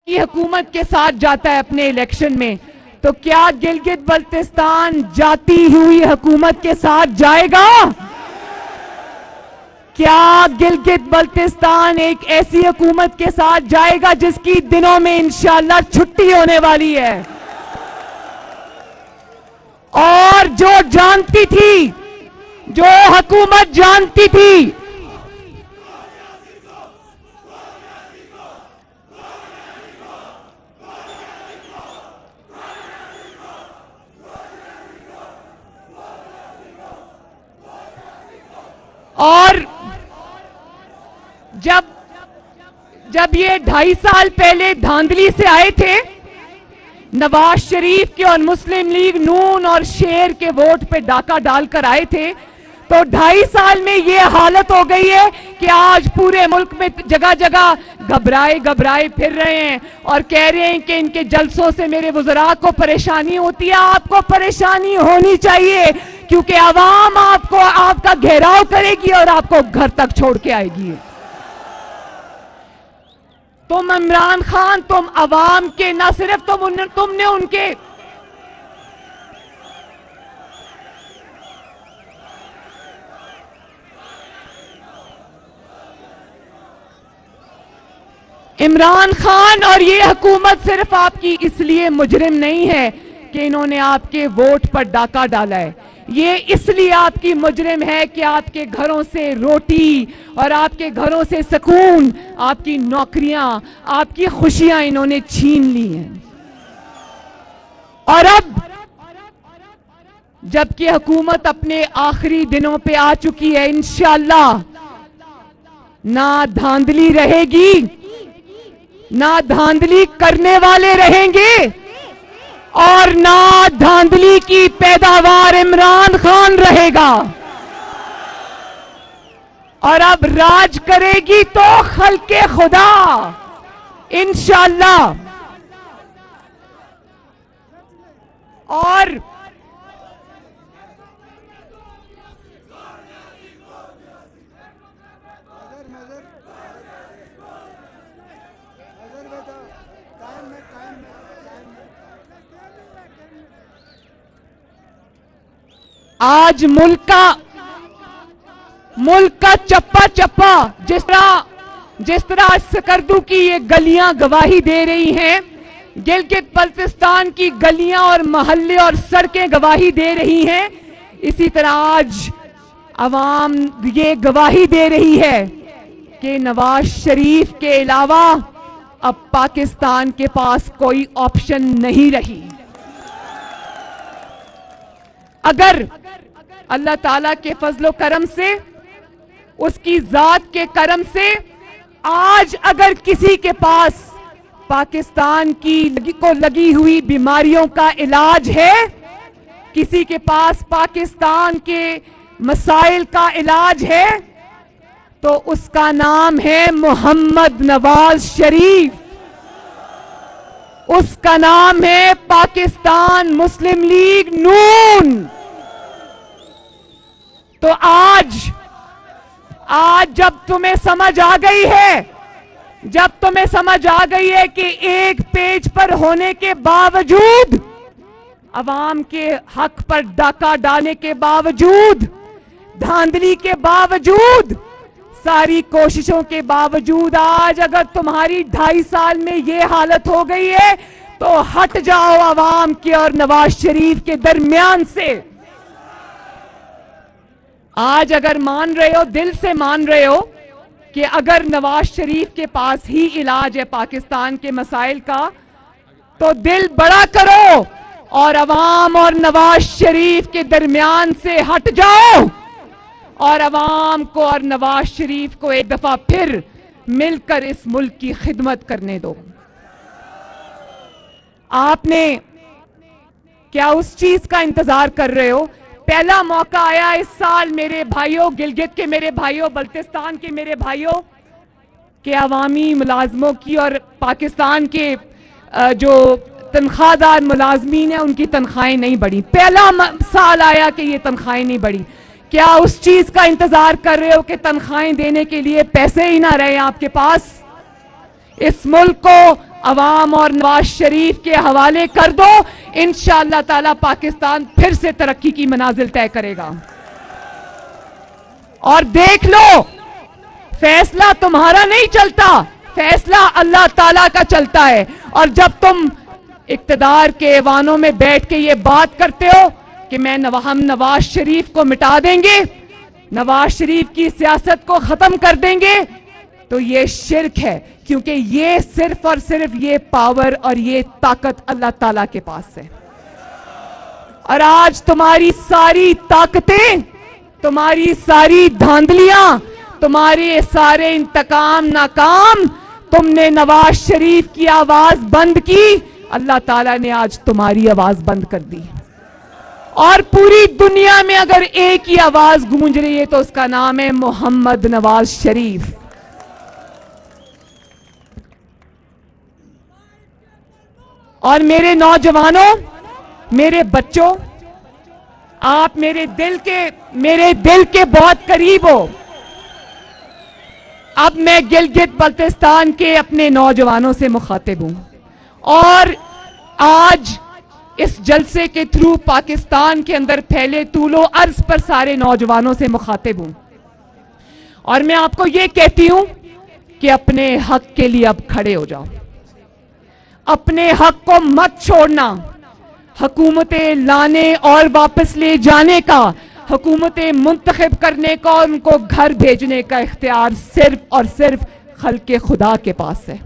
की हुकूमत के साथ जाता है अपने इलेक्शन में, तो क्या गिलगित बल्तिस्तान जाती हुई हुकूमत के साथ जाएगा? क्या गिलगित बल्तिस्तान एक ऐसी हुकूमत के साथ जाएगा जिसकी दिनों में इंशाअल्लाह छुट्टी होने वाली है? और जो जानती थी, जो हुकूमत जानती थी और जब ये 2.5 साल पहले धांधली से आए थे, नवाज शरीफ के और मुस्लिम लीग नून और शेर के वोट पे डाका डालकर आए थे, तो 2.5 साल में ये हालत हो गई है कि आज पूरे मुल्क में जगह जगह घबराए फिर रहे हैं और कह रहे हैं कि इनके जलसों से मेरे वज़रा को परेशानी होती है। आपको परेशानी होनी चाहिए, क्योंकि आवाम आपका घेराव करेगी और आपको घर तक छोड़ के आएगी। तुम इमरान खान, तुम अवाम के, ना सिर्फ तुमने उनके इमरान खान और ये हुकूमत सिर्फ आपकी इसलिए मुजरिम नहीं है कि इन्होंने आपके वोट पर डाका डाला है, ये इसलिए आपकी मुजरिम है कि आपके घरों से रोटी और आपके घरों से सुकून, आपकी नौकरियां, आपकी खुशियां इन्होंने छीन ली हैं। और अब जबकि हुकूमत अपने आखिरी दिनों पे आ चुकी है, इंशाअल्लाह ना धांधली रहेगी, ना धांधली करने वाले रहेंगे और ना धांधली की पैदावार इमरान खान रहेगा। और अब राज करेगी तो खल्के खुदा, इंशाअल्लाह। और आज मुल्क का चप्पा चप्पा जिस तरह सकरदू की ये गलियां गवाही दे रही हैं, गिलगित बल्तिस्तान की गलियां और मोहल्ले और सड़कें गवाही दे रही हैं, इसी तरह आज अवाम ये गवाही दे रही है कि नवाज शरीफ के अलावा अब पाकिस्तान के पास कोई ऑप्शन नहीं रही। अगर अल्लाह ताला के फजलो करम से, उसकी जात के करम से आज अगर किसी के पास पाकिस्तान को लगी हुई बीमारियों का इलाज है, किसी के पास पाकिस्तान के मसाइल का इलाज है, तो उसका नाम है मोहम्मद नवाज शरीफ, उसका नाम है पाकिस्तान मुस्लिम लीग नून। तो आज जब तुम्हें समझ आ गई है, कि एक पेज पर होने के बावजूद, अवाम के हक पर डाका डालने के बावजूद, धांधली के बावजूद, सारी कोशिशों के बावजूद, आज अगर तुम्हारी 2.5 साल में ये हालत हो गई है, तो हट जाओ अवाम के और नवाज शरीफ के दरमियान से। आज अगर मान रहे हो, दिल से मान रहे हो कि अगर नवाज शरीफ के पास ही इलाज है पाकिस्तान के मसाइल का, तो दिल बड़ा करो और अवाम और नवाज शरीफ के दरमियान से हट जाओ और अवाम को और नवाज शरीफ को एक दफा फिर मिलकर इस मुल्क की खिदमत करने दो। आपने क्या उस चीज का इंतजार कर रहे हो? पहला मौका आया इस साल मेरे भाइयों, गिलगित के मेरे भाइयों, बल्तिस्तान के मेरे भाइयों, के अवामी मुलाजमों की और पाकिस्तान के जो तनख्वाहदार मुलाजमीन हैं उनकी तनख्वाहें नहीं बढ़ी। पहला साल आया कि ये तनख्वाहें नहीं बढ़ी। क्या उस चीज का इंतजार कर रहे हो कि तनख्वाहें देने के लिए पैसे ही ना रहे आपके पास? इस मुल्क को अवाम और नवाज शरीफ के हवाले कर दो। इंशाअल्लाह ताला पाकिस्तान फिर से तरक्की की मनाजिल तय करेगा। और देख लो, फैसला तुम्हारा नहीं चलता, फैसला अल्लाह ताला का चलता है। और जब तुम इक्तदार के ऐवानों में बैठ के ये बात करते हो कि हम नवाज शरीफ को मिटा देंगे, नवाज शरीफ की सियासत को खत्म कर देंगे, तो ये शिर्क है, क्योंकि ये सिर्फ और सिर्फ ये पावर और ये ताकत अल्लाह ताला के पास है। और आज तुम्हारी सारी ताकतें, तुम्हारी सारी धांधलियां, तुम्हारे सारे इंतकाम नाकाम, तुमने नवाज शरीफ की आवाज बंद की, अल्लाह ताला ने आज तुम्हारी आवाज बंद कर दी। और पूरी दुनिया में अगर एक ही आवाज गूंज रही है तो उसका नाम है मोहम्मद नवाज शरीफ। और मेरे नौजवानों, मेरे बच्चों, आप मेरे दिल के बहुत करीब हो। अब मैं गिलगित बल्तिस्तान के अपने नौजवानों से मुखातिब हूं और आज इस जलसे के थ्रू पाकिस्तान के अंदर फैले तूलो अर्ज पर सारे नौजवानों से मुखातिब हूं। और मैं आपको यह कहती हूं कि अपने हक के लिए अब खड़े हो जाओ, अपने हक को मत छोड़ना। हुकूमतें लाने और वापस ले जाने का, हुकूमतें मुंतखब करने का और उनको घर भेजने का इख्तियार सिर्फ और सिर्फ खल्के खुदा के पास है।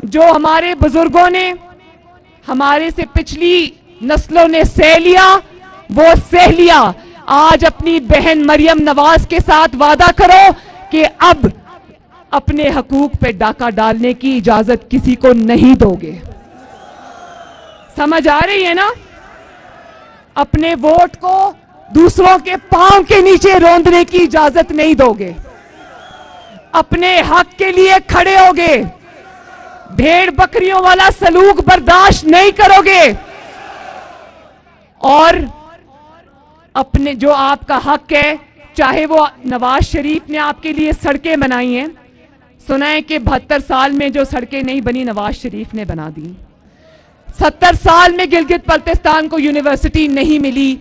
जो हमारे बुजुर्गों ने, हमारे से पिछली नस्लों ने सह लिया, वो सह लिया। आज अपनी बहन मरियम नवाज के साथ वादा करो कि अब अपने हकूक पे डाका डालने की इजाजत किसी को नहीं दोगे। समझ आ रही है ना? अपने वोट को दूसरों के पांव के नीचे रौंदने की इजाजत नहीं दोगे। अपने हक के लिए खड़े होगे। भेड़ बकरियों वाला सलूक बर्दाश्त नहीं करोगे। और अपने जो आपका हक है, चाहे वो नवाज शरीफ ने आपके लिए सड़कें बनाई हैं, सुना है कि 72 साल में जो सड़कें नहीं बनी नवाज शरीफ ने बना दी। 70 साल में गिलगित बल्तिस्तान को यूनिवर्सिटी नहीं मिली,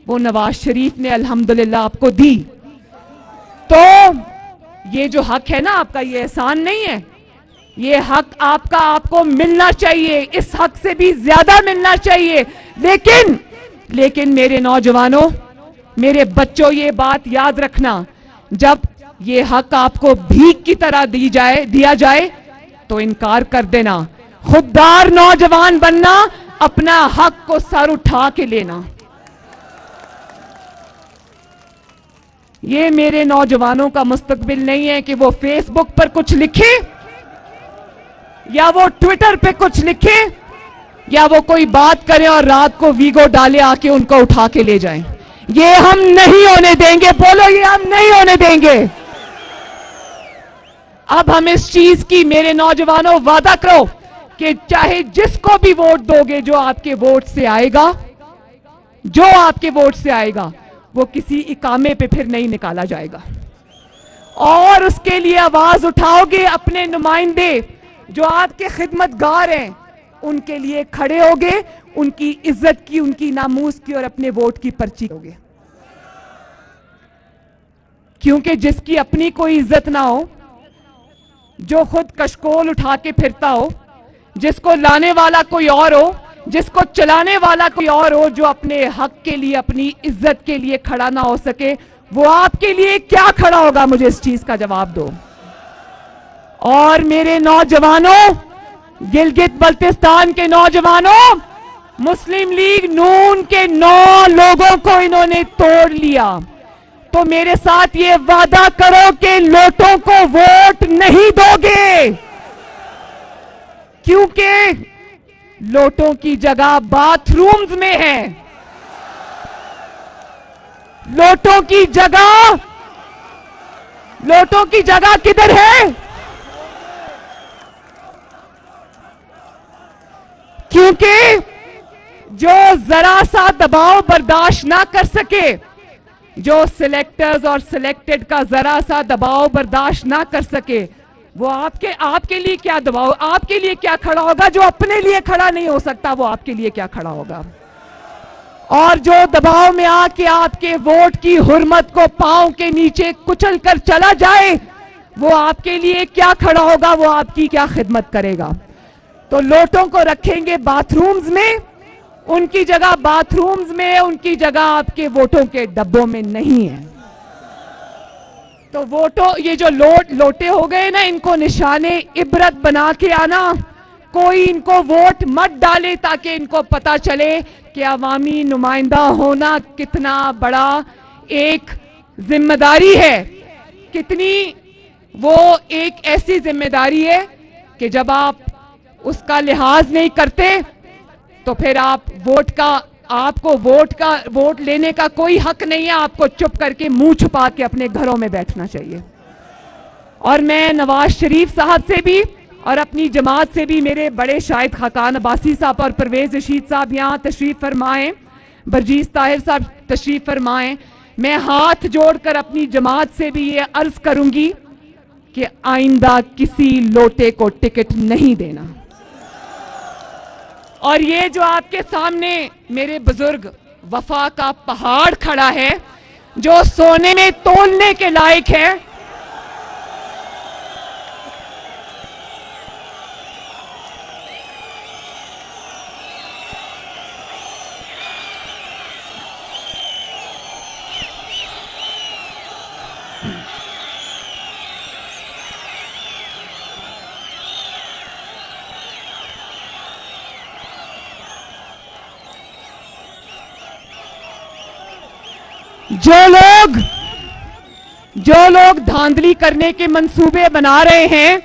वो नवाज शरीफ ने अल्हम्दुलिल्लाह आपको दी। तो ये जो हक है ना आपका, ये एहसान नहीं है, ये हक आपका आपको मिलना चाहिए, इस हक से भी ज्यादा मिलना चाहिए। लेकिन मेरे नौजवानों, मेरे बच्चों, ये बात याद रखना, जब ये हक आपको भीख की तरह दिया जाए तो इनकार कर देना। खुददार नौजवान बनना, अपना हक को सर उठा के लेना। ये मेरे नौजवानों का मुस्तकबिल नहीं है कि वो फेसबुक पर कुछ लिखे या वो ट्विटर पे कुछ लिखे या वो कोई बात करें और रात को वीगो डाले आके उनको उठा के ले जाएं। ये हम नहीं होने देंगे। बोलो, ये हम नहीं होने देंगे। अब हम इस चीज की, मेरे नौजवानों, वादा करो कि चाहे जिसको भी वोट दोगे, जो आपके वोट से आएगा, वो किसी इकामे पे फिर नहीं निकाला जाएगा। और उसके लिए आवाज उठाओगे। अपने नुमाइंदे जो आपके खिदमतगार हैं, उनके लिए खड़े होगे, उनकी इज्जत की, उनकी नामूस की और अपने वोट की पर्ची होगे। क्योंकि जिसकी अपनी कोई इज्जत ना हो, जो खुद कशकोल उठा के फिरता हो, जिसको लाने वाला कोई और हो, जिसको चलाने वाला कोई और हो, जो अपने हक के लिए, अपनी इज्जत के लिए खड़ा ना हो सके, वो आपके लिए क्या खड़ा होगा? मुझे इस चीज का जवाब दो। और मेरे नौजवानों, गिलगित बल्तिस्तान के नौजवानों, मुस्लिम लीग नून के 9 लोगों को इन्होंने तोड़ लिया। तो मेरे साथ ये वादा करो कि लोटों को वोट नहीं दोगे, क्योंकि लोटों की जगह बाथरूम्स में है। लोटों की जगह किधर है? क्योंकि जो जरा सा दबाव बर्दाश्त ना कर सके, जो सिलेक्टर्स और सिलेक्टेड का जरा सा दबाव बर्दाश्त ना कर सके, वो आपके लिए क्या दबाव, आपके लिए क्या खड़ा होगा? जो अपने लिए खड़ा नहीं हो सकता वो आपके लिए क्या खड़ा होगा? और जो दबाव में आके आपके वोट की हुर्मत को पांव के नीचे कुचल कर चला जाए, वो आपके लिए क्या खड़ा होगा? वो आपकी क्या खिदमत करेगा? तो लोटों को रखेंगे बाथरूम्स में, उनकी जगह बाथरूम्स में, उनकी जगह आपके वोटों के डब्बों में नहीं है। तो वोटों, ये जो लोटे हो गए ना, इनको निशाने इबरत बना के आना। कोई इनको वोट मत डाले ताकि इनको पता चले कि अवामी नुमाइंदा होना कितना बड़ा एक जिम्मेदारी है, कितनी वो एक ऐसी जिम्मेदारी है कि जब आप उसका लिहाज नहीं करते तो फिर आपको वोट लेने का कोई हक नहीं है। आपको चुप करके मुंह छुपा के अपने घरों में बैठना चाहिए। और मैं नवाज शरीफ साहब से भी और अपनी जमात से भी, मेरे बड़े शाहिद खाकान अब्बासी साहब और परवेज रशीद साहब यहाँ तशरीफ फरमाएं, बरजीस ताहिर साहब तशरीफ फरमाएं, मैं हाथ जोड़कर अपनी जमात से भी ये अर्ज करूंगी कि आइंदा किसी लोटे को टिकट नहीं देना। और ये जो आपके सामने मेरे बुजुर्ग वफा का पहाड़ खड़ा है, जो सोने में तोलने के लायक है, जो लोग धांधली करने के मंसूबे बना रहे हैं,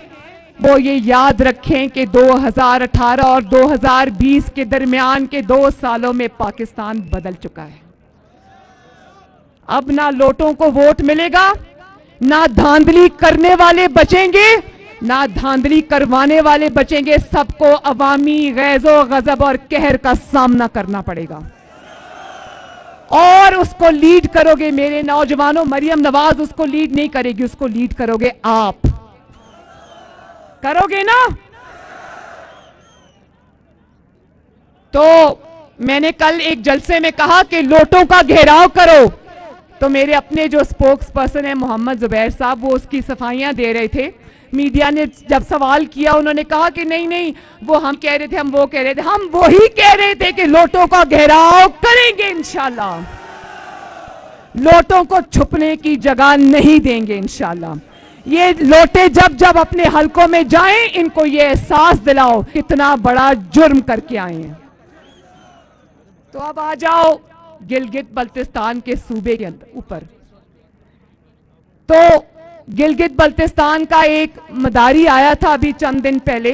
वो ये याद रखें कि 2018 और 2020 के दरमियान के 2 सालों में पाकिस्तान बदल चुका है। अब ना लोटों को वोट मिलेगा, ना धांधली करने वाले बचेंगे, ना धांधली करवाने वाले बचेंगे। सबको अवामी गैज़ो गजब और कहर का सामना करना पड़ेगा। और उसको लीड करोगे मेरे नौजवानों, मरियम नवाज उसको लीड नहीं करेगी, उसको लीड करोगे आप। करोगे ना? तो मैंने कल एक जलसे में कहा कि लोटों का घेराव करो, तो मेरे अपने जो स्पोक्स पर्सन है मोहम्मद जुबैर साहब, वो उसकी सफाइयां दे रहे थे। मीडिया ने जब सवाल किया, उन्होंने कहा कि नहीं नहीं, वो हम कह रहे थे, हम वो कह रहे थे, हम वही कह रहे थे कि लोटों का घेराव करेंगे इंशाल्लाह, लोटों को छुपने की जगह नहीं देंगे इंशाल्लाह। ये लोटे जब जब अपने हलकों में जाएं, इनको ये एहसास दिलाओ कितना बड़ा जुर्म करके आए हैं। तो अब आ जाओ गिलगित बल्तिस्तान के सूबे के ऊपर। तो गिलगित बल्तिस्तान का एक मदारी आया था अभी चंद दिन पहले,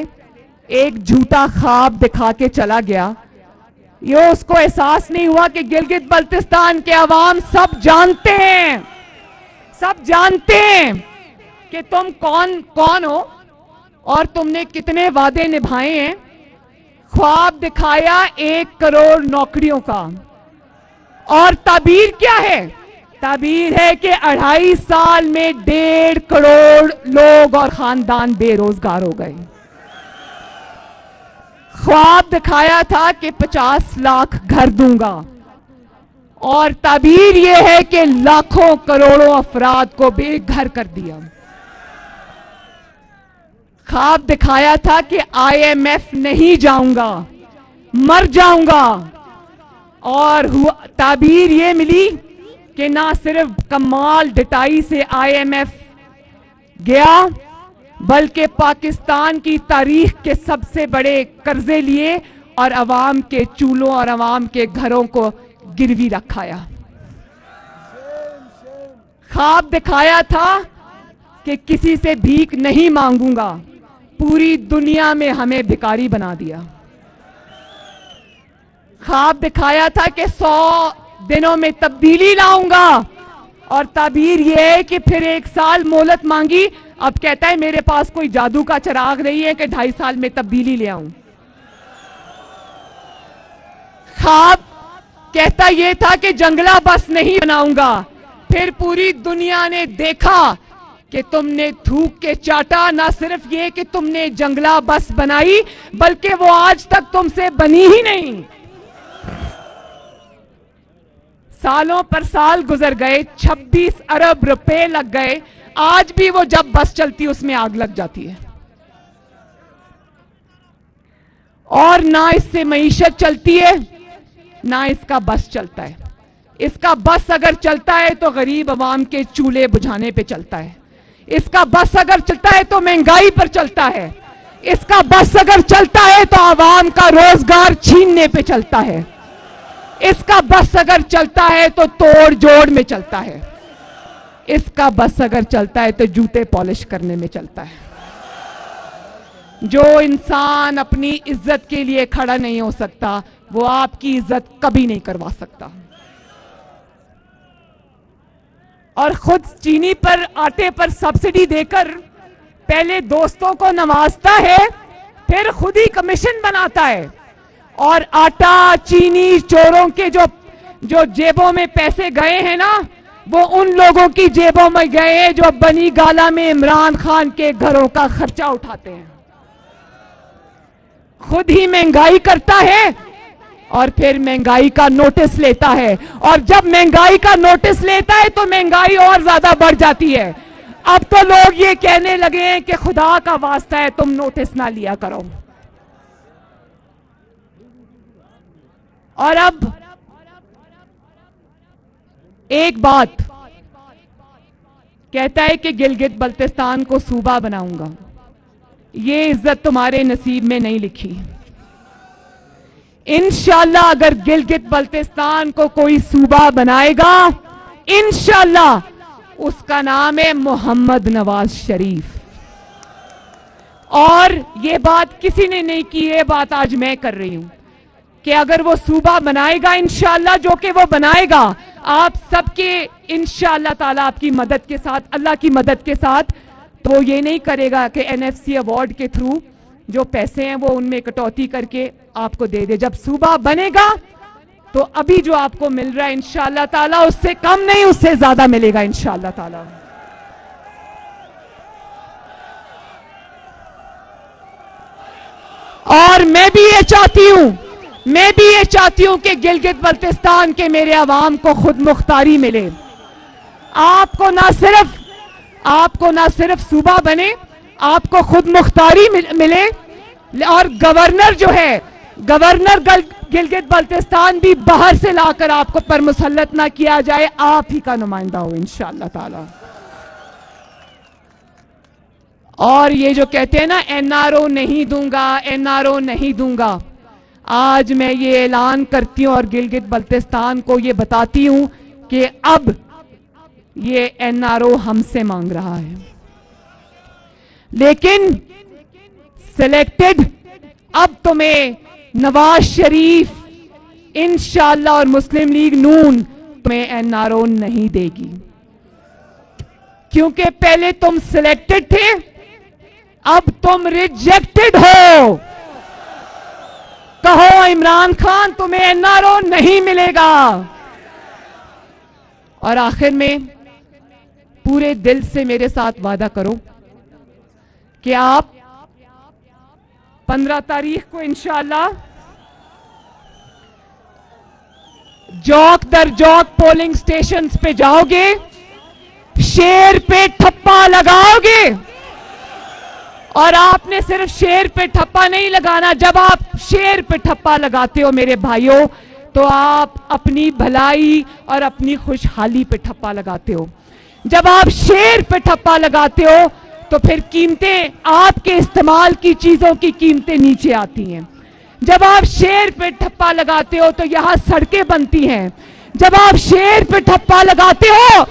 एक झूठा ख्वाब दिखा के चला गया। ये उसको एहसास नहीं हुआ कि गिलगित बल्तिस्तान के अवाम सब जानते हैं, सब जानते हैं कि तुम कौन हो और तुमने कितने वादे निभाए हैं। ख्वाब दिखाया 1 करोड़ नौकरियों का, और ताबीर क्या है? ताबीर है कि 2.5 साल में 1.5 करोड़ लोग और खानदान बेरोजगार हो गए। ख्वाब दिखाया था कि 50 लाख घर दूंगा, और ताबीर यह है कि लाखों करोड़ों अफराद को बेघर कर दिया। ख्वाब दिखाया था कि IMF नहीं जाऊंगा, मर जाऊंगा, और ताबीर ये मिली कि ना सिर्फ कमाल डटाई से IMF गया, बल्कि पाकिस्तान की तारीख के सबसे बड़े कर्जे लिए और अवाम के चूल्हों और अवाम के घरों को गिरवी रखाया। ख्वाब दिखाया था कि किसी से भीख नहीं मांगूंगा, पूरी दुनिया में हमें भिखारी बना दिया। ख्वाब दिखाया था कि 100 दिनों में तब्दीली लाऊंगा, और ताबीर यह है कि फिर 1 साल मोहलत मांगी। अब कहता है मेरे पास कोई जादू का चिराग नहीं है कि 2.5 साल में तब्दीली ले आऊं। ख्वाब कहता यह था कि जंगला बस नहीं बनाऊंगा, फिर पूरी दुनिया ने देखा कि तुमने थूक के चाटा, ना सिर्फ ये कि तुमने जंगला बस बनाई, बल्कि वो आज तक तुमसे बनी ही नहीं। सालों पर साल गुजर गए, 26 अरब रुपए लग गए, आज भी वो जब बस चलती है उसमें आग लग जाती है। और ना इससे मईशत चलती है, ना इसका बस चलता है। इसका बस अगर चलता है तो गरीब अवाम के चूल्हे बुझाने पे चलता है। इसका बस अगर चलता है तो महंगाई पर चलता है। इसका बस अगर चलता है तो आवाम का रोजगार छीनने पे चलता है। इसका बस अगर चलता है तो तोड़ जोड़ में चलता है। इसका बस अगर चलता है तो जूते पॉलिश करने में चलता है। जो इंसान अपनी इज्जत के लिए खड़ा नहीं हो सकता, वो आपकी इज्जत कभी नहीं करवा सकता। और खुद चीनी पर, आटे पर सब्सिडी देकर पहले दोस्तों को नवाजता है, फिर खुद ही कमीशन बनाता है। और आटा चीनी चोरों के जो जेबों में पैसे गए हैं ना, वो उन लोगों की जेबों में गए हैं जो बनी गाला में इमरान खान के घरों का खर्चा उठाते हैं। खुद ही महंगाई करता है और फिर महंगाई का नोटिस लेता है। और जब महंगाई का नोटिस लेता है तो महंगाई और ज्यादा बढ़ जाती है। अब तो लोग ये कहने लगे हैं कि खुदा का वास्ता है तुम नोटिस ना लिया करो। और अब एक बात कहता है कि गिलगित बल्तिस्तान को सूबा बनाऊंगा। ये इज्जत तुम्हारे नसीब में नहीं लिखी। इंशाअल्लाह अगर गिलगित बल्तिस्तान को कोई सूबा बनाएगा, इंशाअल्लाह उसका नाम है मोहम्मद नवाज शरीफ। और ये बात किसी ने नहीं की, ये बात आज मैं कर रही हूं कि अगर वो सूबा बनाएगा इंशाअल्लाह, जो कि वो बनाएगा आप सबके इंशाअल्लाह ताला आपकी मदद के साथ, अल्लाह की मदद के साथ, तो ये नहीं करेगा कि एनएफसी अवार्ड के थ्रू जो पैसे हैं वो उनमें कटौती करके आपको दे दे। जब सूबा बनेगा तो अभी जो आपको मिल रहा है इंशाअल्लाह ताला उससे कम नहीं, उससे ज्यादा मिलेगा इंशाअल्लाह ताला। और मैं भी ये चाहती हूं कि गिलगित बल्तिस्तान के मेरे अवाम को खुद मुख्तारी मिले। आपको ना सिर्फ सूबा बने, आपको खुद मुख्तारी मिले। और गवर्नर जो है, गवर्नर गिलगित बल्तिस्तान भी बाहर से लाकर आपको पर मुसल्लत ना किया जाए, आप ही का नुमाइंदा हो इंशाअल्लाह ताला। और ये जो कहते हैं ना एनआरओ नहीं दूंगा, एनआरओ नहीं दूंगा, आज मैं ये ऐलान करती हूं और गिलगित बल्तिस्तान को ये बताती हूं कि अब ये एनआरओ हमसे मांग रहा है। लेकिन सिलेक्टेड अब तुम्हें नवाज शरीफ इंशाअल्लाह और मुस्लिम लीग नून तुम्हें एनआरओ नहीं देगी, क्योंकि पहले तुम सिलेक्टेड थे, अब तुम रिजेक्टेड हो। कहो इमरान खान तुम्हें एनआरओ नहीं मिलेगा। और आखिर में पूरे दिल से मेरे साथ वादा करो कि आप 15 तारीख को इंशाअल्लाह जौक दर जौक पोलिंग स्टेशंस पे जाओगे, शेर पे ठप्पा लगाओगे। और आपने सिर्फ शेर पे ठप्पा नहीं लगाना, जब आप शेर पे ठप्पा लगाते हो मेरे भाइयों, तो आप अपनी भलाई और अपनी खुशहाली पे ठप्पा लगाते हो। जब आप शेर पे ठप्पा लगाते हो तो फिर कीमतें, आपके इस्तेमाल की चीजों की कीमतें नीचे आती हैं। जब आप शेर पे ठप्पा लगाते हो तो यहां सड़कें बनती हैं। जब आप शेर पे ठप्पा लगाते हो